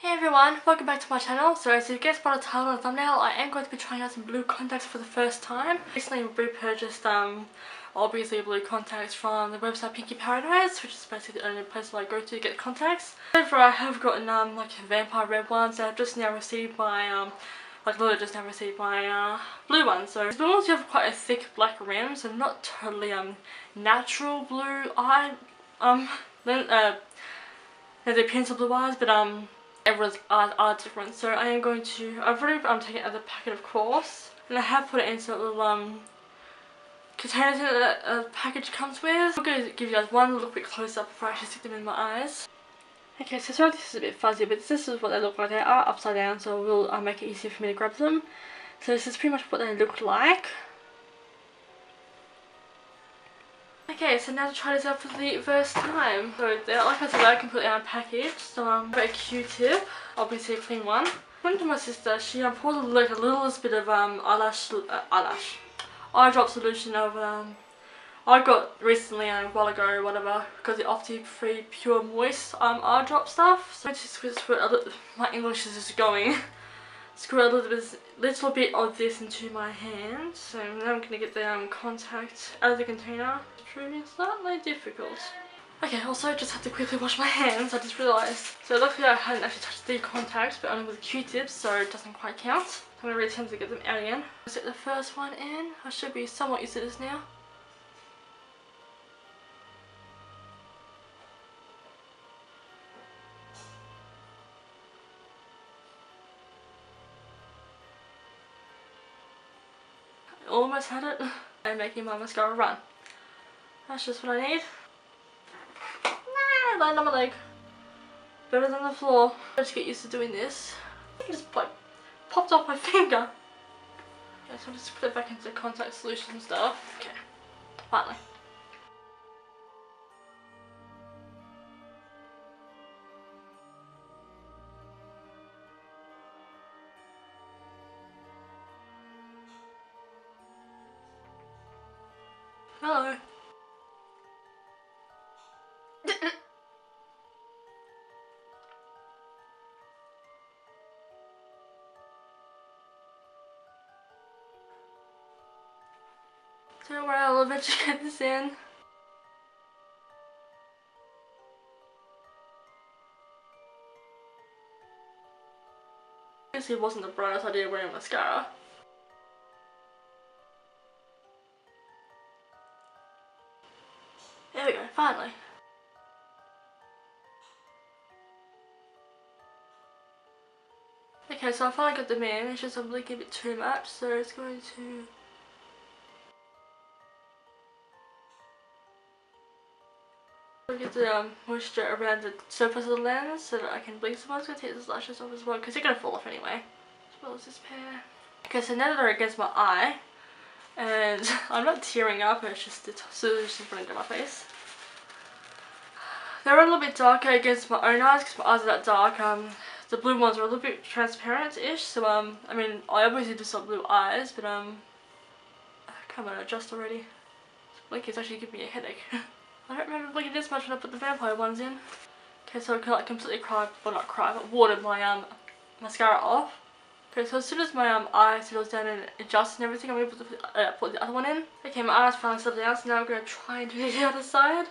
Hey everyone, welcome back to my channel. So as you guessed by the title and thumbnail, I am going to be trying out some blue contacts for the first time. Recently repurchased obviously blue contacts from the website Pinky Paradise, which is basically the only place where I go to get contacts. So far I have gotten like vampire red ones and I've just now received my literally just now received my blue ones. So the blue ones have quite a thick black rim, so not totally natural blue eye they're pencil blue eyes, but everyone's are different. So I am going to, I've already taken it out of the packet of course, and I have put it into a little containers that a package comes with. I'm going to give you guys one little quick close up before I actually stick them in my eyes. Okay, so sorry this is a bit fuzzy, but this is what they look like. They are upside down, so it will make it easier for me to grab them. So this is pretty much what they look like. Okay, so now to try this out for the first time. So like I said, I can put it in a package. So I've got a Q-tip, obviously a clean one. Went to my sister, she poured like a little bit of eye drop solution of I got recently a while ago or whatever, because the Opti Free Pure Moist eye drop stuff. So I just put a little, my English is just going. Screw a little bit of this into my hand. So now I'm going to get the contact out of the container. It's proving slightly difficult. Okay, also just have to quickly wash my hands, I just realised. So luckily I hadn't actually touched the contacts, but only with Q-tips, so it doesn't quite count. I'm going to really attempt to get them out again. Let's get the first one in. I should be somewhat used to this now. Almost had it. I'm making my mascara run. That's just what I need. Nah, land on my leg. Better than the floor. I just get used to doing this. I just like popped off my finger. Okay, so I'll just put it back into the contact solution stuff. Okay, finally. Hello. Don't worry, I'll eventually get this in. I guess it wasn't the brightest idea wearing mascara. There we go, finally. Okay, so I finally got them in. It's just I'm blinking a bit too much, so it's going to get the moisture around the surface of the lens so that I can blink some more. I'm going to take the lashes off as well because they're going to fall off anyway. As well as this pair. Okay, so now that they're against my eye, and I'm not tearing up, it's just the solution's running down my face. They're a little bit darker against my own eyes because my eyes are that dark. The blue ones are a little bit transparent-ish, so I mean, I obviously do some blue eyes, but I can't adjust already. Blinking's actually giving me a headache. I don't remember blinking this much when I put the vampire ones in. Okay, so I can like completely cry, well not cry, but water my mascara off. Okay, so as soon as my eye settles down and adjusts and everything, I'm able to put the other one in. Okay, my eyes finally settled down, so now I'm going to try and do the other side.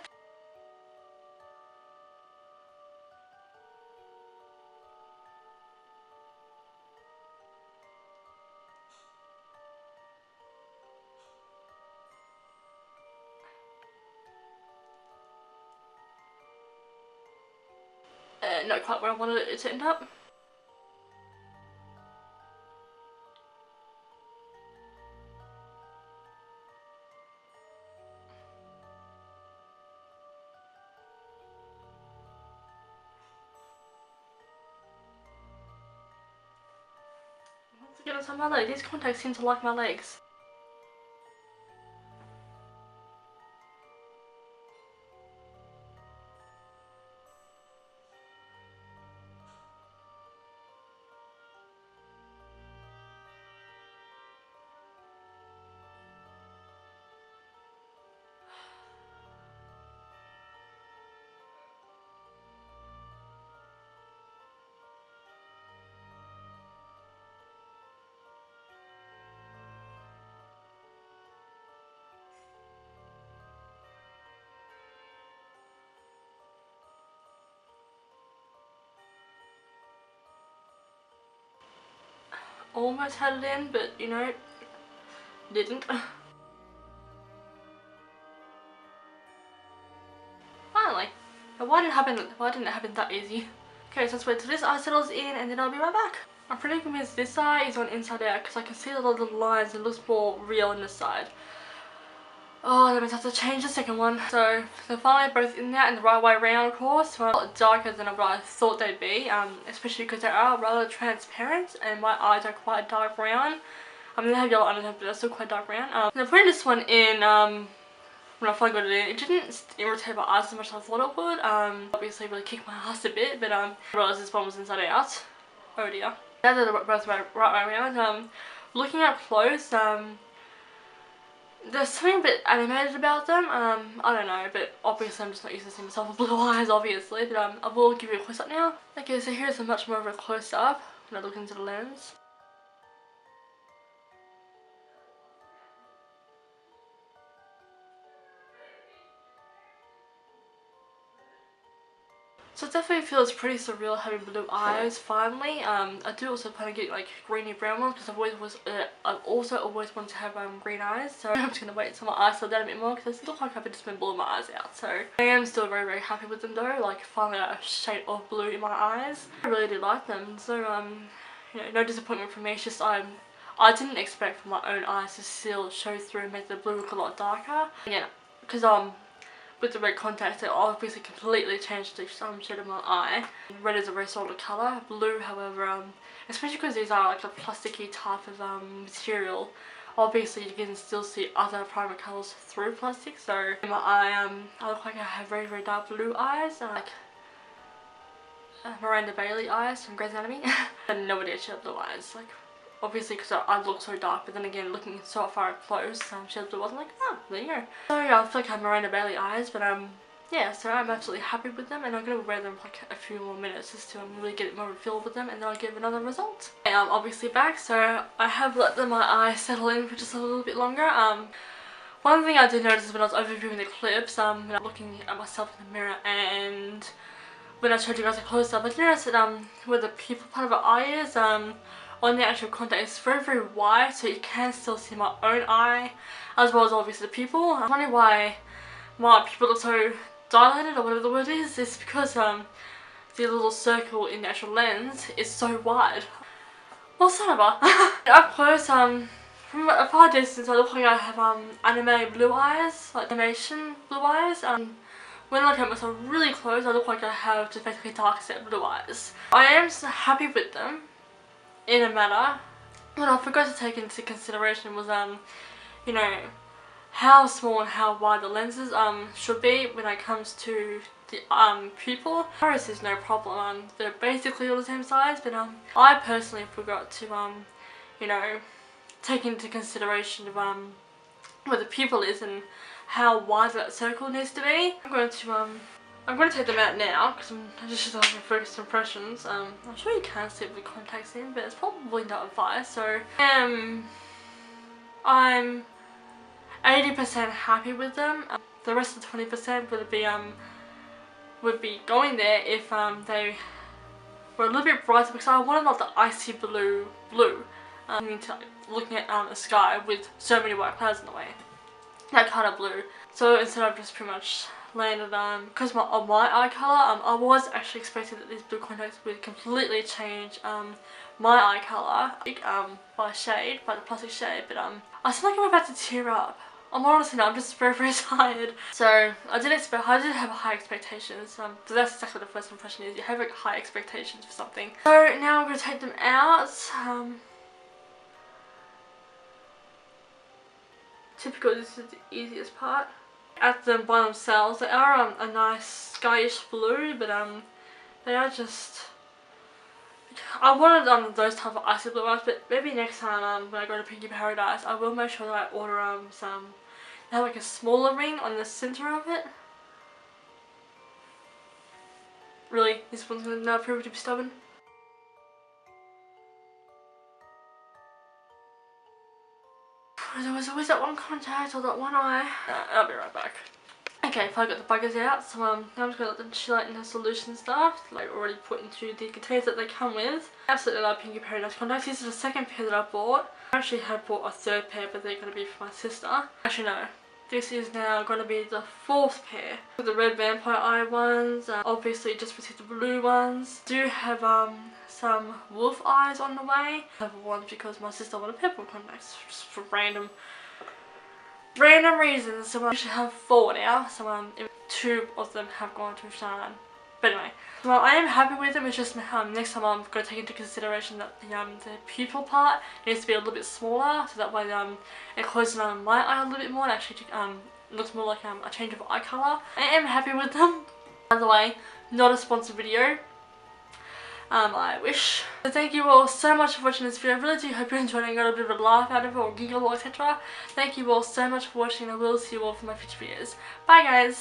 Not quite where I wanted it to end up. Once again, it's on my leg. These contacts seem to like my legs. almost had it in, but you know, didn't. Finally. But why didn't it happen that easy? Okay, so let's wait till this eye settles in and then I'll be right back. I'm pretty convinced this eye is on inside out because I can see the little lines and it looks more real on this side. Oh, that means I have to change the second one. So finally both in there and the right way around, of course. So a lot darker than what I thought they'd be, especially because they are rather transparent and my eyes are quite dark brown. I mean, they have yellow undertones, but they're still quite dark brown. Now putting this one in, when I finally got it in, it didn't irritate my eyes as much as I thought it would. Obviously really kicked my ass a bit, but I realised this one was inside out. Oh dear. Now they're both right way around. Looking up close, there's something a bit animated about them. I don't know, but obviously I'm just not used to seeing myself with blue eyes, obviously. But I will give you a close-up now. Okay, so here's a much more of a close-up when I look into the lens. So it definitely feels pretty surreal having blue eyes finally. I do also plan on getting like greeny brown ones because I've also always wanted to have green eyes. So I'm just gonna wait until my eyes settle down a bit more because they look like I've just been blowing my eyes out. So I am still very happy with them though. Like finally a shade of blue in my eyes. I really do like them. So you know, no disappointment from me. It's just I didn't expect for my own eyes to still show through and make the blue look a lot darker. Yeah, because with the red contacts, it obviously completely changed the shade of my eye. Red is a very solid colour. Blue, however, especially because these are like a plasticky type of material, obviously you can still see other primary colours through plastic. So in my eye, I look like I have very dark blue eyes, like Miranda Bailey eyes from Grey's Anatomy. And nobody actually had blue eyes, like. Obviously because I look so dark, but then again looking so far up close, she had blue eyes. I'm like, oh, there you go. So yeah, I feel like I have Miranda Bailey eyes, but yeah, so I'm absolutely happy with them and I'm going to wear them for like a few more minutes just to really get more of a feel with them and then I'll give another result. Okay, I'm obviously back, so I have let my eyes settle in for just a little bit longer. One thing I did notice is when I was overviewing the clips, when I was looking at myself in the mirror and when I showed you guys a close up, I noticed that where the pupil part of our eye is, on the actual contact it's very wide, so you can still see my own eye as well as obviously the pupil. I'm wondering why my pupil looks so dilated or whatever the word is. It's because the little circle in the actual lens is so wide. Well, son of a. Up close, from a far distance I look like I have anime blue eyes, like animation blue eyes. When I look at myself really close I look like I have just basically dark set blue eyes. I am so happy with them. In a manner, what I forgot to take into consideration was you know, how small and how wide the lenses should be when it comes to the pupil. Iris is no problem, they're basically all the same size, but I personally forgot to you know, take into consideration of where the pupil is and how wide that circle needs to be. I'm going to take them out now because I just have first impressions. I'm sure you can see it with the contacts in, but it's probably not advice. So I'm 80% happy with them. The rest of the 20% would be going there if they were a little bit brighter because I wanted like the icy blue. Looking at the sky with so many white clouds in the way. That kind of blue. So instead of just pretty much landed because of my eye colour, I was actually expecting that these blue contacts would completely change my eye colour by the plastic shade, but I feel like I'm about to tear up. I'm honestly not, I'm just very tired. So I did have high expectations, so that's exactly what the first impression is, you have like, high expectations for something. So now I'm going to take them out. Typically this is the easiest part. At them by themselves, they are a nice skyish blue, but they are just. I wanted those type of icy blue ones, but maybe next time when I go to Pinky Paradise, I will make sure that I order some. They have like a smaller ring on the center of it. Really, this one's gonna now prove to be stubborn. There was always that one contact or that one eye. I'll be right back. Okay, if I got the buggers out, so now I'm just gonna let them chill out in the solution stuff, like already put into the containers that they come with. Absolutely love Pinky Paradise contacts. This is the second pair that I bought. I actually have bought a third pair, but they're gonna be for my sister. Actually no, this is now gonna be the fourth pair. For the red vampire eye ones, obviously just received the blue ones. Do have some wolf eyes on the way. Purple ones because my sister wanted purple contacts, just for random reasons. So I should have 4 now, so 2 of them have gone to Shan. But anyway, well, I am happy with them. It's just next time I'm going to take into consideration that the pupil part needs to be a little bit smaller, so that way it closes on my eye a little bit more and actually looks more like a change of eye colour. I am happy with them. By the way, not a sponsored video. I wish. So thank you all so much for watching this video. I really do hope you enjoyed it and got a bit of a laugh out of it or giggle, etc. Thank you all so much for watching, and I will see you all for my future videos. Bye guys!